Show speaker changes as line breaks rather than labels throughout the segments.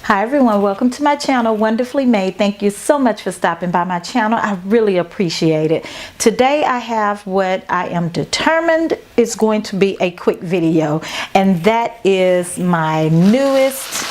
Hi everyone, welcome to my channel, Wonderfully Made. Thank you so much for stopping by my channel. I really appreciate it. Today I have what I am determined is going to be a quick video, and that is my newest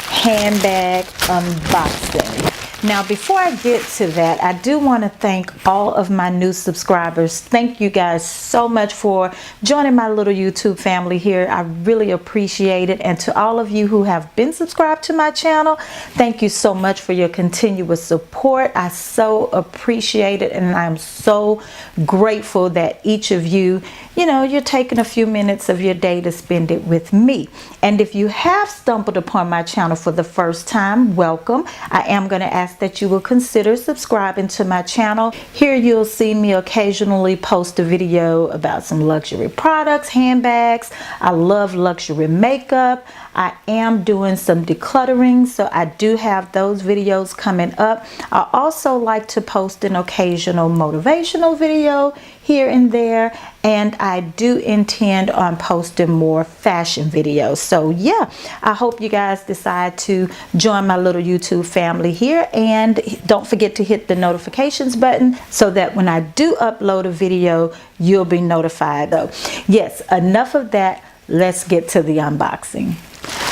handbag unboxing. Now, before I get to that, I do want to thank all of my new subscribers. Thank you guys so much for joining my little YouTube family here. I really appreciate it. And to all of you who have been subscribed to my channel, thank you so much for your continuous support. I so appreciate it, and I'm so grateful that each of you, you're taking a few minutes of your day to spend it with me. And if you have stumbled upon my channel for the first time, welcome. I am going to ask that you will consider subscribing to my channel. Here you'll see me occasionally post a video about some luxury products, handbags. I love luxury makeup. I am doing some decluttering, so I do have those videos coming up. I also like to post an occasional motivational video here and there, and I do intend on posting more fashion videos. So yeah, I hope you guys decide to join my little YouTube family here, and don't forget to hit the notifications button so that when I do upload a video, you'll be notified. Though, yes, enough of that. Let's get to the unboxing.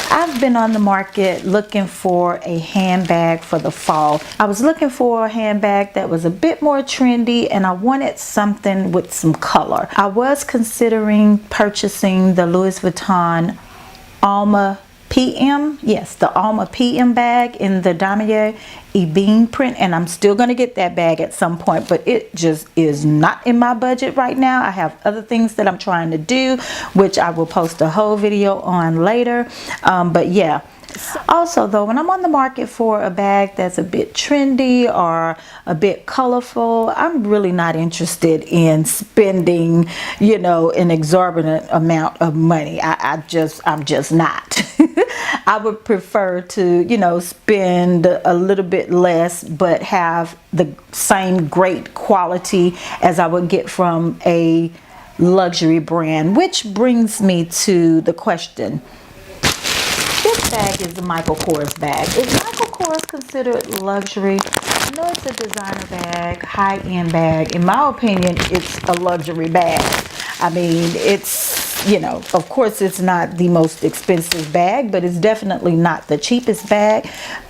I've been on the market looking for a handbag for the fall. I was looking for a handbag that was a bit more trendy, and I wanted something with some color. I was considering purchasing the Louis Vuitton Alma PM. Yes, the Alma PM bag in the damier ebene print, and I'm still going to get that bag at some point, but it just is not in my budget right now. I have other things that I'm trying to do, which I will post a whole video on later. But yeah, also though, when I'm on the market for a bag that's a bit trendy or a bit colorful, I'm really not interested in spending an exorbitant amount of money. I'm just not. I would prefer to spend a little bit less but have the same great quality as I would get from a luxury brand, which brings me to the question. This bag is the Michael Kors bag. Is Michael Kors considered luxury? I know it's a designer bag, high-end bag. In my opinion, it's a luxury bag. I mean, it's, of course it's not the most expensive bag, but it's definitely not the cheapest bag.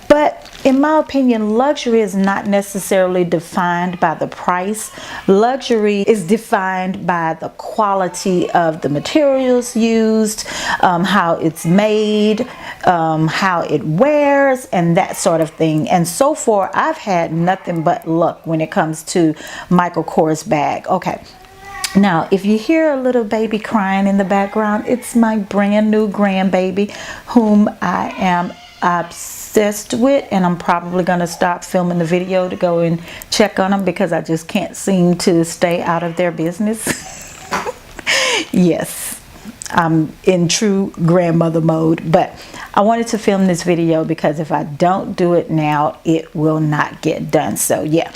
But in my opinion, luxury is not necessarily defined by the price. Luxury is defined by the quality of the materials used, how it's made, how it wears, and that sort of thing. And so far, I've had nothing but luck when it comes to Michael Kors bag. Okay. Now, if you hear a little baby crying in the background, it's my brand new grandbaby whom I am obsessed with, and I'm probably going to stop filming the video to go and check on them because I just can't seem to stay out of their business. Yes, I'm in true grandmother mode, but I wanted to film this video because if I don't do it now, it will not get done. So yeah.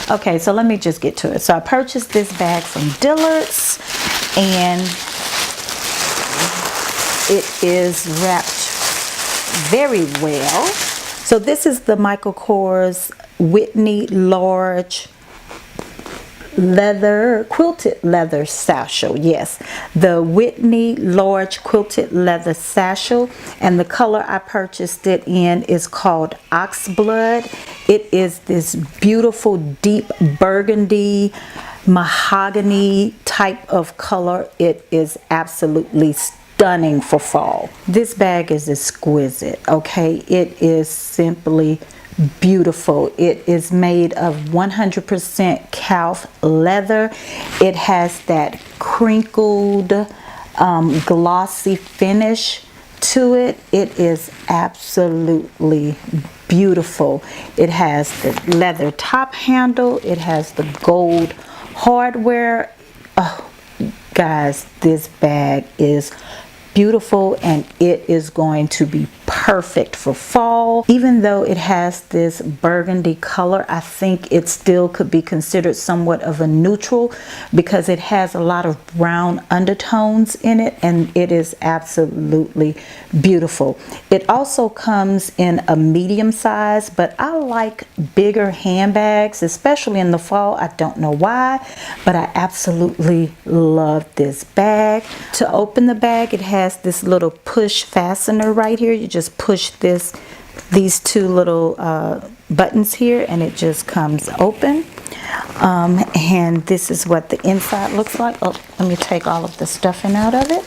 Okay, so let me just get to it. So I purchased this bag from Dillard's, and it is wrapped very well. So this is the Michael Kors Whitney large leather, quilted leather satchel. Yes, the Whitney large quilted leather satchel, and the color I purchased it in is called Oxblood. It is this beautiful deep burgundy mahogany type of color. It is absolutely stunning for fall. This bag is exquisite. Okay, it is simply beautiful. It is made of 100% calf leather. It has that crinkled glossy finish to it. It is absolutely beautiful. It has the leather top handle. It has the gold hardware. Oh, guys, this bag is beautiful, and it is going to be perfect for fall. Even though it has this burgundy color, I think it still could be considered somewhat of a neutral because it has a lot of brown undertones in it, and it is absolutely beautiful. It also comes in a medium size, but I like bigger handbags, especially in the fall. I don't know why, but I absolutely love this bag. To open the bag, it has this little push fastener right here. You just push these two little buttons here, and it just comes open. And this is what the inside looks like. Oh, let me take all of the stuffing out of it.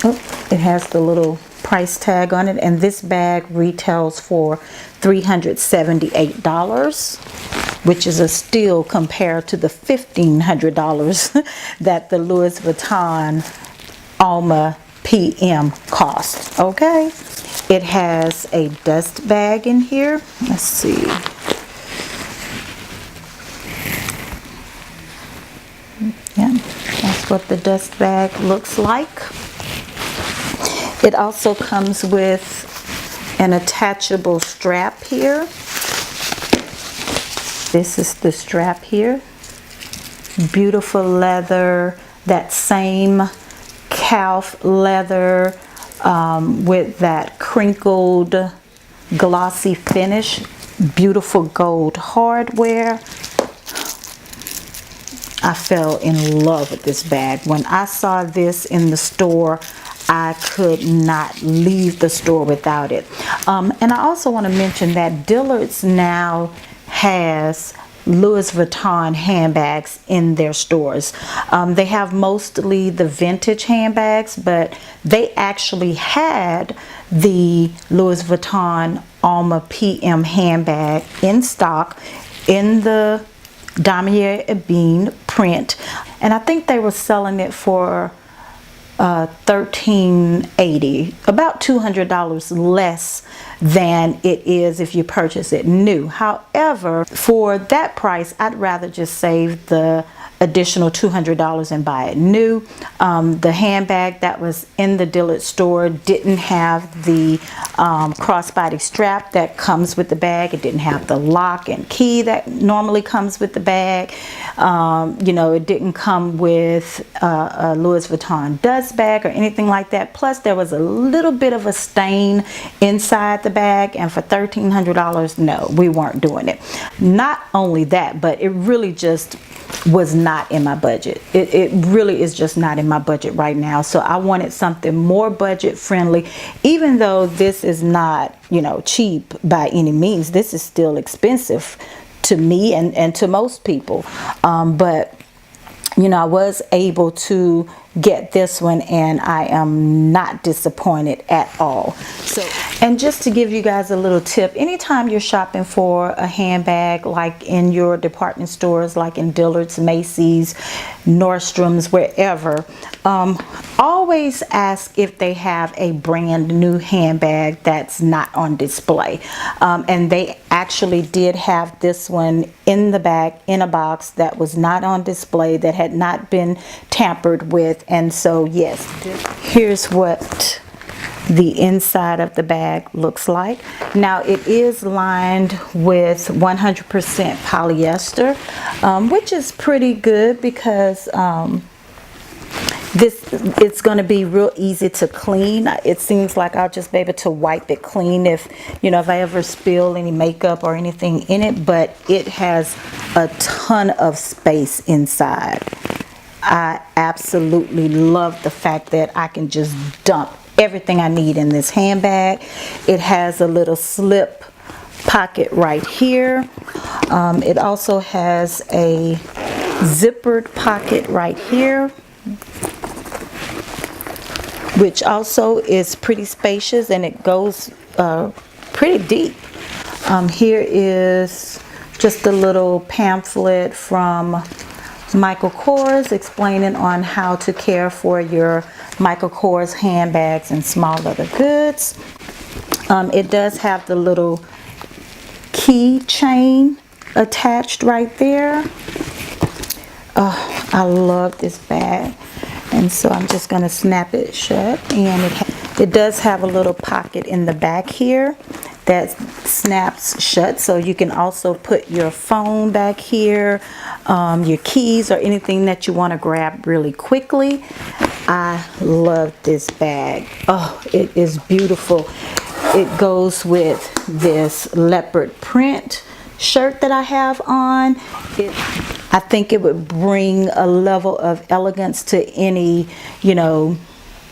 Oh, it has the little price tag on it, and this bag retails for $378, which is a steal compared to the $1,500 that the Louis Vuitton Alma PM cost. Okay, it has a dust bag in here. Let's see. Yeah, that's what the dust bag looks like. It also comes with an attachable strap here. This is the strap here. Beautiful leather, that same calf leather with that crinkled glossy finish. Beautiful gold hardware. I fell in love with this bag. When I saw this in the store, I could not leave the store without it. And I also want to mention that Dillard's now has Louis Vuitton handbags in their stores. They have mostly the vintage handbags, but they actually had the Louis Vuitton Alma PM handbag in stock in the Damier Ebene print, and I think they were selling it for $1,380, about $200 less than it is if you purchase it new. However, for that price, I'd rather just save the additional $200 and buy it new. The handbag that was in the Dillard store didn't have the crossbody strap that comes with the bag. It didn't have the lock and key that normally comes with the bag. You know, it didn't come with a Louis Vuitton dust bag or anything like that. Plus, there was a little bit of a stain inside the bag, and for $1,300, no, we weren't doing it. Not only that, but it really just was not in my budget. It really is just not in my budget right now. So I wanted something more budget friendly. Even though this is not, you know, cheap by any means, this is still expensive to me and to most people. But you know, I was able to get this one, and I am not disappointed at all. So, and just to give you guys a little tip, anytime you're shopping for a handbag, like in your department stores, like in Dillard's, Macy's, Nordstrom's, wherever, always ask if they have a brand new handbag that's not on display. And they actually did have this one in the bag, in a box, that was not on display, that had not been tampered with. And so yes, here's what the inside of the bag looks like. Now it is lined with 100% polyester, which is pretty good because it's going to be real easy to clean. It seems like I'll just be able to wipe it clean if, you know, if I ever spill any makeup or anything in it. But it has a ton of space inside. I absolutely love the fact that I can just dump everything I need in this handbag. It has a little slip pocket right here. It also has a zippered pocket right here, which also is pretty spacious, and it goes pretty deep. Here is just a little pamphlet from Michael Kors explaining on how to care for your Michael Kors handbags and small leather goods. It does have the little key chain attached right there. Oh, I love this bag. And so I'm just going to snap it shut, and it does have a little pocket in the back here that snaps shut, so you can also put your phone back here, your keys, or anything that you want to grab really quickly. I love this bag. Oh, it is beautiful. It goes with this leopard print shirt that I have on. I think it would bring a level of elegance to any, you know,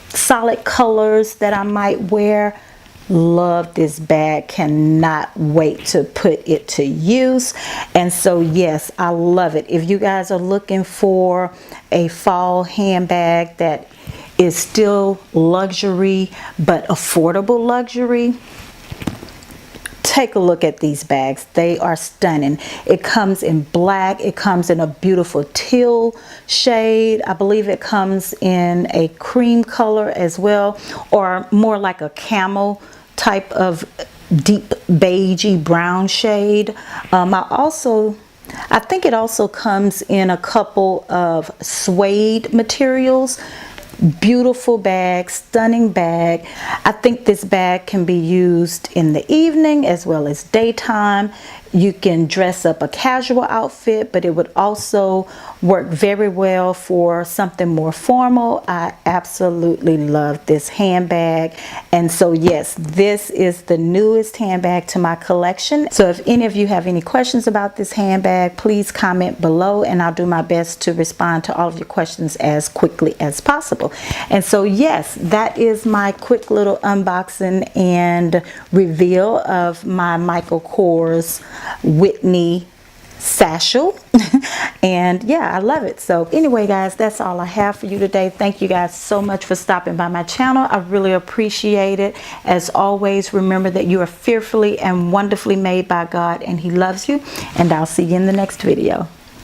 solid colors that I might wear. Love this bag. Cannot wait to put it to use. And so yes, I love it. If you guys are looking for a fall handbag that is still luxury but affordable luxury, take a look at these bags. They are stunning. It comes in black. It comes in a beautiful teal shade. I believe it comes in a cream color as well, or more like a camel type of deep beigey brown shade. I think it also comes in a couple of suede materials. Beautiful bag, stunning bag. I think this bag can be used in the evening as well as daytime. You can dress up a casual outfit, but it would also work very well for something more formal. I absolutely love this handbag. And so yes, this is the newest handbag to my collection. So if any of you have any questions about this handbag, please comment below, and I'll do my best to respond to all of your questions as quickly as possible. And so yes, that is my quick little unboxing and reveal of my Michael Kors Whitney satchel. And yeah, I love it. So anyway guys, that's all I have for you today. Thank you guys so much for stopping by my channel. I really appreciate it. As always, remember that you are fearfully and wonderfully made by God, and He loves you, and I'll see you in the next video.